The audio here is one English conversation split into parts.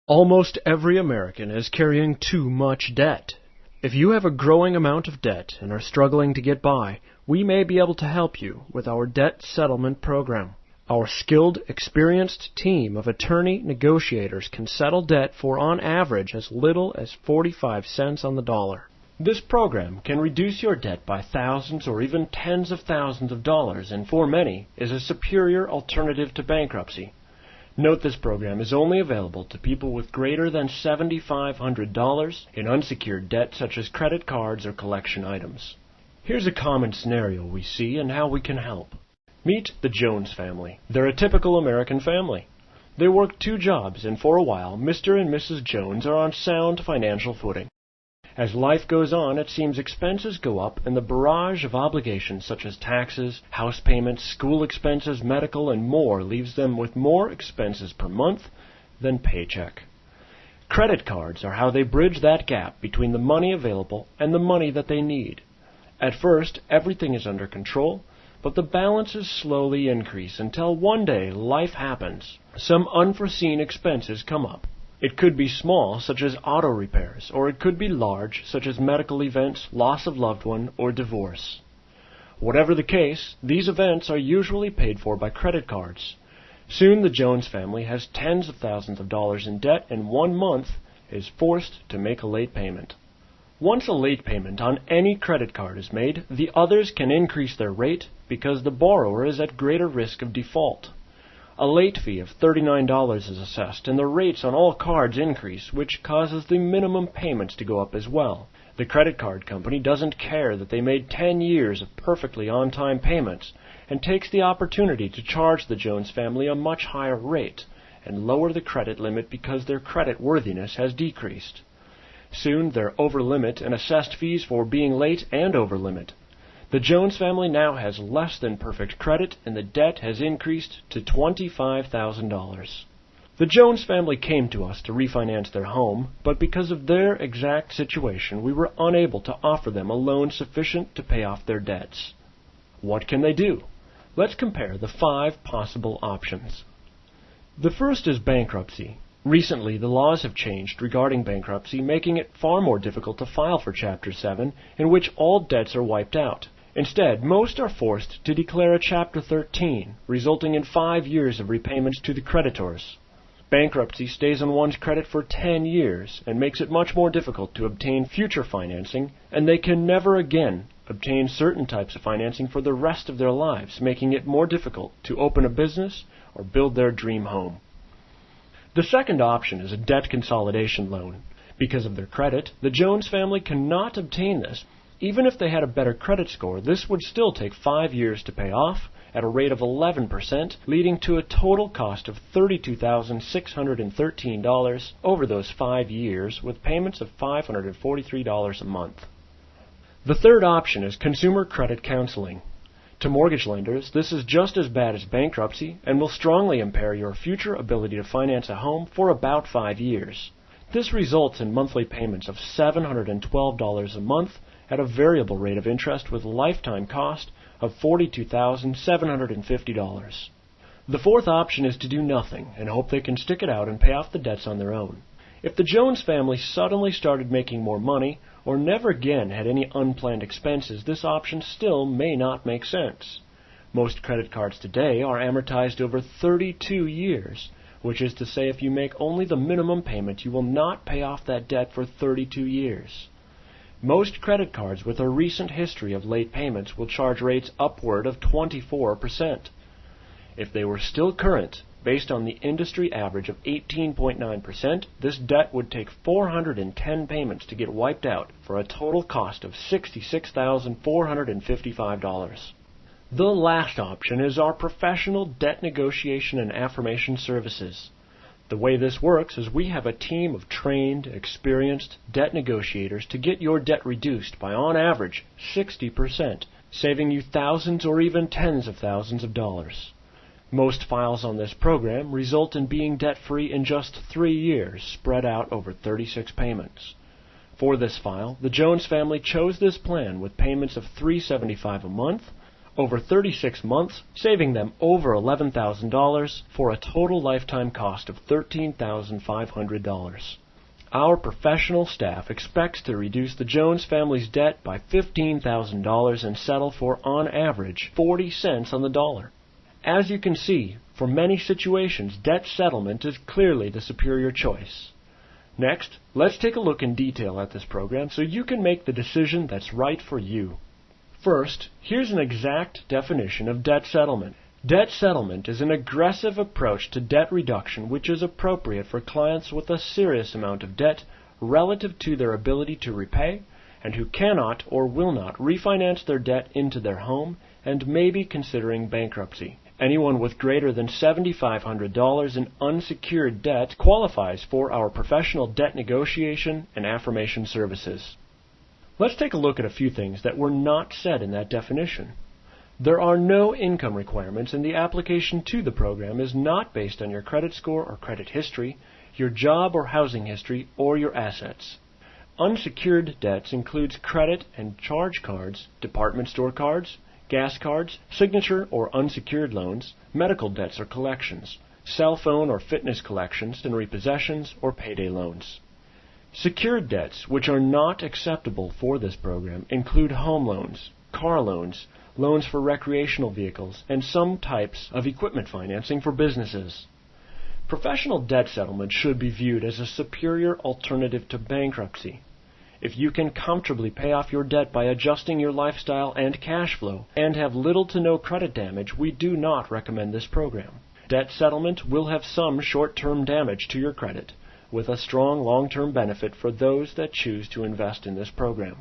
Almost every American is carrying too much debt. If you have a growing amount of debt and are struggling to get by, we may be able to help you with our debt settlement program. Our skilled, experienced team of attorney negotiators can settle debt for, on average, as little as 45 cents on the dollar. This program can reduce your debt by thousands or even tens of thousands of dollars, and for many is a superior alternative to bankruptcy. Note this program is only available to people with greater than $7,500 in unsecured debt such as credit cards or collection items. Here's a common scenario we see and how we can help. Meet the Jones family. They're a typical American family. They work 2 jobs, and for a while, Mr. and Mrs. Jones are on sound financial footing. As life goes on, it seems expenses go up and the barrage of obligations such as taxes, house payments, school expenses, medical, and more leaves them with more expenses per month than paycheck. Credit cards are how they bridge that gap between the money available and the money that they need. At first, everything is under control, but the balances slowly increase until one day life happens. Some unforeseen expenses come up. It could be small, such as auto repairs, or it could be large, such as medical events, loss of loved one, or divorce. Whatever the case, these events are usually paid for by credit cards. Soon the Jones family has tens of thousands of dollars in debt and 1 month is forced to make a late payment. Once a late payment on any credit card is made, the others can increase their rate because the borrower is at greater risk of default. A late fee of $39 is assessed, and the rates on all cards increase, which causes the minimum payments to go up as well. The credit card company doesn't care that they made 10 years of perfectly on-time payments, and takes the opportunity to charge the Jones family a much higher rate, and lower the credit limit because their credit worthiness has decreased. Soon they're over limit and assessed fees for being late and over limit. The Jones family now has less than perfect credit, and the debt has increased to $25,000. The Jones family came to us to refinance their home, but because of their exact situation, we were unable to offer them a loan sufficient to pay off their debts. What can they do? Let's compare the 5 possible options. The first is bankruptcy. Recently, the laws have changed regarding bankruptcy, making it far more difficult to file for Chapter 7, in which all debts are wiped out. Instead, most are forced to declare a Chapter 13, resulting in 5 years of repayments to the creditors. Bankruptcy stays on one's credit for 10 years and makes it much more difficult to obtain future financing, and they can never again obtain certain types of financing for the rest of their lives, making it more difficult to open a business or build their dream home. The second option is a debt consolidation loan. Because of their credit, the Jones family cannot obtain this. Even if they had a better credit score, this would still take 5 years to pay off at a rate of 11%, leading to a total cost of $32,613 over those 5 years, with payments of $543 a month. The third option is consumer credit counseling. To mortgage lenders, this is just as bad as bankruptcy and will strongly impair your future ability to finance a home for about 5 years. This results in monthly payments of $712 a month at a variable rate of interest with a lifetime cost of $42,750. The fourth option is to do nothing and hope they can stick it out and pay off the debts on their own. If the Jones family suddenly started making more money or never again had any unplanned expenses, this option still may not make sense. Most credit cards today are amortized over 32 years, which is to say if you make only the minimum payment, you will not pay off that debt for 32 years. Most credit cards with a recent history of late payments will charge rates upward of 24%. If they were still current, based on the industry average of 18.9%, this debt would take 410 payments to get wiped out for a total cost of $66,455. The last option is our professional debt negotiation and affirmation services. The way this works is we have a team of trained, experienced debt negotiators to get your debt reduced by, on average, 60%, saving you thousands or even tens of thousands of dollars. Most files on this program result in being debt-free in just 3 years, spread out over 36 payments. For this file, the Jones family chose this plan with payments of $375 a month, over 36 months, saving them over $11,000 for a total lifetime cost of $13,500. Our professional staff expects to reduce the Jones family's debt by $15,000 and settle for, on average, 40 cents on the dollar. As you can see, for many situations, debt settlement is clearly the superior choice. Next, let's take a look in detail at this program so you can make the decision that's right for you. First, here's an exact definition of debt settlement. Debt settlement is an aggressive approach to debt reduction which is appropriate for clients with a serious amount of debt relative to their ability to repay and who cannot or will not refinance their debt into their home and may be considering bankruptcy. Anyone with greater than $7,500 in unsecured debt qualifies for our professional debt negotiation and affirmation services. Let's take a look at a few things that were not said in that definition. There are no income requirements, and the application to the program is not based on your credit score or credit history, your job or housing history, or your assets. Unsecured debts includes credit and charge cards, department store cards, gas cards, signature or unsecured loans, medical debts or collections, cell phone or fitness collections and repossessions, or payday loans. Secured debts, which are not acceptable for this program, include home loans, car loans, loans for recreational vehicles, and some types of equipment financing for businesses. Professional debt settlement should be viewed as a superior alternative to bankruptcy. If you can comfortably pay off your debt by adjusting your lifestyle and cash flow and have little to no credit damage, we do not recommend this program. Debt settlement will have some short-term damage to your credit, with a strong long-term benefit for those that choose to invest in this program.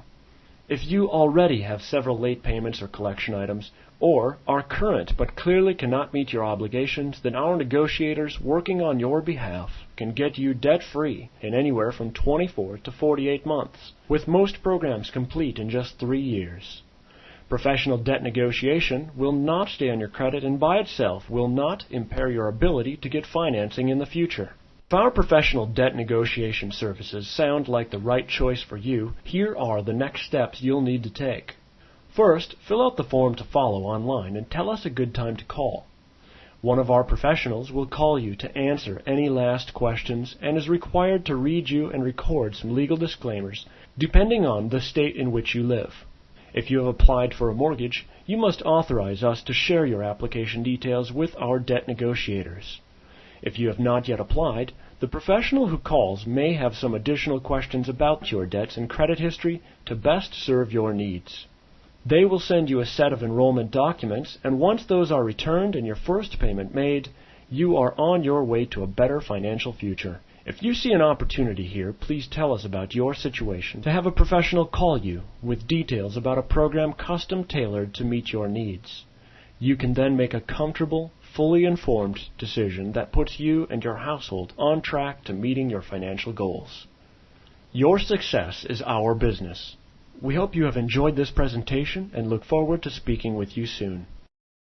If you already have several late payments or collection items, or are current but clearly cannot meet your obligations, then our negotiators working on your behalf can get you debt-free in anywhere from 24 to 48 months, with most programs complete in just 3 years. Professional debt negotiation will not stay on your credit and by itself will not impair your ability to get financing in the future. If our professional debt negotiation services sound like the right choice for you, here are the next steps you'll need to take. First, fill out the form to follow online and tell us a good time to call. One of our professionals will call you to answer any last questions and is required to read you and record some legal disclaimers depending on the state in which you live. If you have applied for a mortgage, you must authorize us to share your application details with our debt negotiators. If you have not yet applied, the professional who calls may have some additional questions about your debts and credit history to best serve your needs. They will send you a set of enrollment documents, and once those are returned and your first payment made, you are on your way to a better financial future. If you see an opportunity here, please tell us about your situation to have a professional call you with details about a program custom tailored to meet your needs. You can then make a comfortable, fully informed decision that puts you and your household on track to meeting your financial goals. Your success is our business. We hope you have enjoyed this presentation and look forward to speaking with you soon.